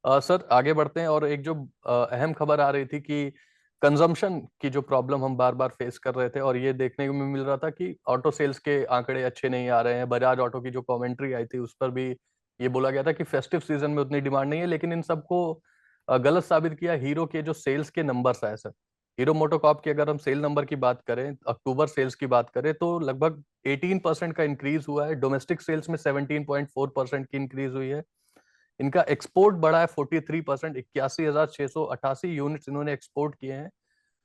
Sir आगे बढ़ते हैं। और एक जो अहम खबर आ रही थी कि कंजम्पशन की जो प्रॉब्लम हम बार बार फेस कर रहे थे, और ये देखने को मिल रहा था कि ऑटो सेल्स के आंकड़े अच्छे नहीं आ रहे हैं। बजाज ऑटो की जो कमेंट्री आई थी उस पर भी ये बोला गया था कि फेस्टिव सीजन में उतनी डिमांड नहीं है, लेकिन इन सबको गलत साबित किया हीरो के जो सेल्स के नंबर्स आए सर। हीरो मोटोकॉर्प की अगर हम सेल नंबर की बात करें, अक्टूबर सेल्स की बात करें, तो लगभग 18% का इंक्रीज हुआ है। डोमेस्टिक सेल्स में 17.4% की इंक्रीज हुई है। इनका एक्सपोर्ट बढ़ा है 43%, 81,688 यूनिट्स इन्होंने एक्सपोर्ट किए हैं।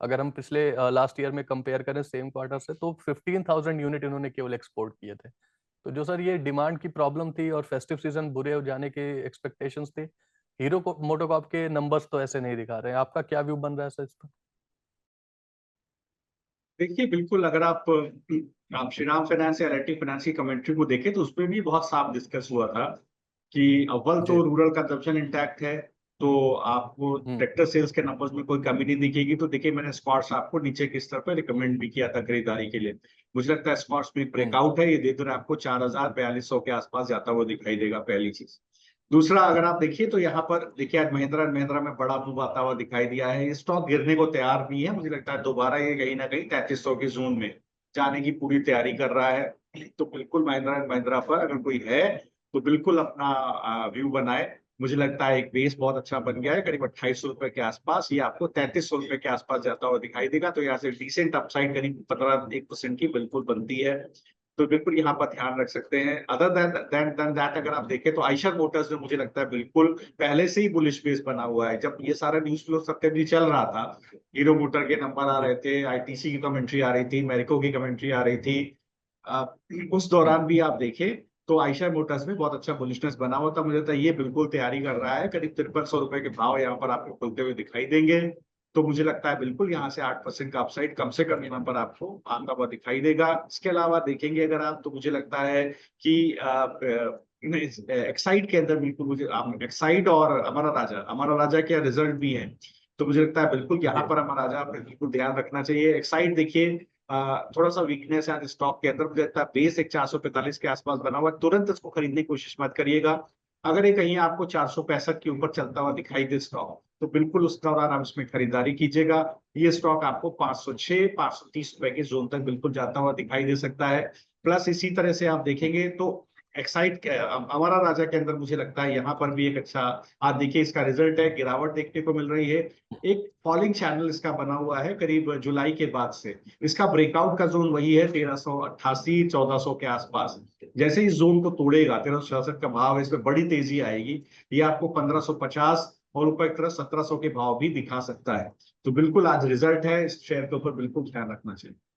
अगर हम पिछले लास्ट ईयर में कंपेयर करें सेम क्वार्टर से, तो 15,000 यूनिट इन्होंने केवल एक्सपोर्ट किए थे। तो जो सर ये डिमांड की प्रॉब्लम थी और फेस्टिव सीजन बुरे हो जाने के एक्सपेक्टेशंस थे, हीरो को मोटोकॉर्प के नंबर्स तो ऐसे नहीं दिखा रहे हैं। आपका क्या व्यू बन रहा है सर इस पर? देखिए, बिल्कुल अगर आप श्रीराम फाइनेंस या एलआईटी फाइनेंस की कमेंट्री को देखें तो उसमें भी बहुत साफ डिस्कस हुआ था कि अव्वल जी। तो रूरल कंजप्शन इंटैक्ट है। तो आपको हम्म। ट्रैक्टर सेल्स के नंबर्स में कोई कमी नहीं दिखेगी। तो देखिए, मैंने स्कॉट्स आपको नीचे के स्तर पर रिकमेंड भी किया था खरीदारी के लिए। मुझे लगता है स्कॉट्स में हम्म। ब्रेकआउट है, ये दे दर आपको 4,000-4,200 के आसपास जाता हुआ दिखाई देगा, पहली चीज। दूसरा, अगर आप देखिए तो यहाँ पर देखिए आज महिंद्रा एंड महिंद्रा में बड़ा मूव आता हुआ दिखाई दिया है। ये स्टॉक गिरने को तैयार नहीं है। मुझे लगता है दोबारा ये कहीं ना कहीं 3300 की जोन में जाने की पूरी तैयारी कर रहा है। तो बिल्कुल महिंद्रा एंड महिंद्रा पर अगर कोई है तो बिल्कुल अपना व्यू बनाए। मुझे लगता है एक बेस बहुत अच्छा बन गया है, करीब 2800 रुपए के आसपास। ये आपको 3300 रुपए के आसपास जाता हुआ दिखाई देगा। तो यहाँ से डिसेंट अपसाइड करीब 15-1% की बिल्कुल बनती है। तो बिल्कुल यहाँ पर ध्यान रख सकते हैं। अदर देन दैट अगर आप देखें तो आयशर मोटर्स में मुझे लगता है बिल्कुल पहले से ही बुलिश बेस बना हुआ है। जब ये सारा न्यूज फ्लो सत्यजी चल रहा था, हीरो मोटर के नंबर आ जी। रहे थे, आईटीसी की कमेंट्री आ रही थी, मेरिको की कमेंट्री आ रही थी, अ, उस हम्म। दौरान भी आप देखें तो आयशर मोटर्स में बहुत अच्छा बुलिशनेस बना हुआ था। मुझे लगता है ये बिल्कुल तैयारी कर रहा है। करीब 5300 रुपए के भाव यहाँ पर आपको खुलते हुए दिखाई देंगे। तो मुझे लगता है बिल्कुल यहाँ से 8% का अपसाइड कम से कम यहाँ पर आपको आता हुआ दिखाई देगा। इसके अलावा देखेंगे अगर आप, तो मुझे लगता है कि एक्साइड के अंदर बिल्कुल मुझे आप एक्साइड और अमरा राजा के रिजल्ट भी हैं। तो मुझे लगता है बिल्कुल यहाँ जी। पर अमरा राजा पे बिल्कुल ध्यान रखना चाहिए। एक्साइड देखिए थोड़ा सा वीकनेस है स्टॉक के अंदर। मुझे लगता है बेस एक 445 के आसपास बना हुआ है, तुरंत इसको खरीदने की कोशिश मत करिएगा। अगर ये कहीं आपको 465 के ऊपर चलता हुआ दिखाई दे स्टॉक, तो बिल्कुल उस दौरान आप इसमें खरीदारी कीजिएगा। ये स्टॉक आपको 506 530 रुपए के जोन तक बिल्कुल जाता हुआ दिखाई दे सकता है। प्लस इसी तरह से आप हम्म। देखेंगे तो एक्साइड हमारा राजा के अंदर मुझे लगता है यहाँ पर भी एक अच्छा, आप देखिए इसका रिजल्ट है, गिरावट देखने को मिल रही है। एक फॉलिंग चैनल इसका बना हुआ है करीब जुलाई के बाद से। इसका ब्रेकआउट का जोन वही है 1388 1400 के आसपास। जैसे ही जोन को तोड़ेगा, 1366 का भाव है, इसमें बड़ी तेजी आएगी। ये आपको 1550 और ऊपर की तरफ 1700 के भाव भी दिखा सकता है। तो बिल्कुल आज रिजल्ट है, इस शेयर के ऊपर बिल्कुल ध्यान रखना चाहिए।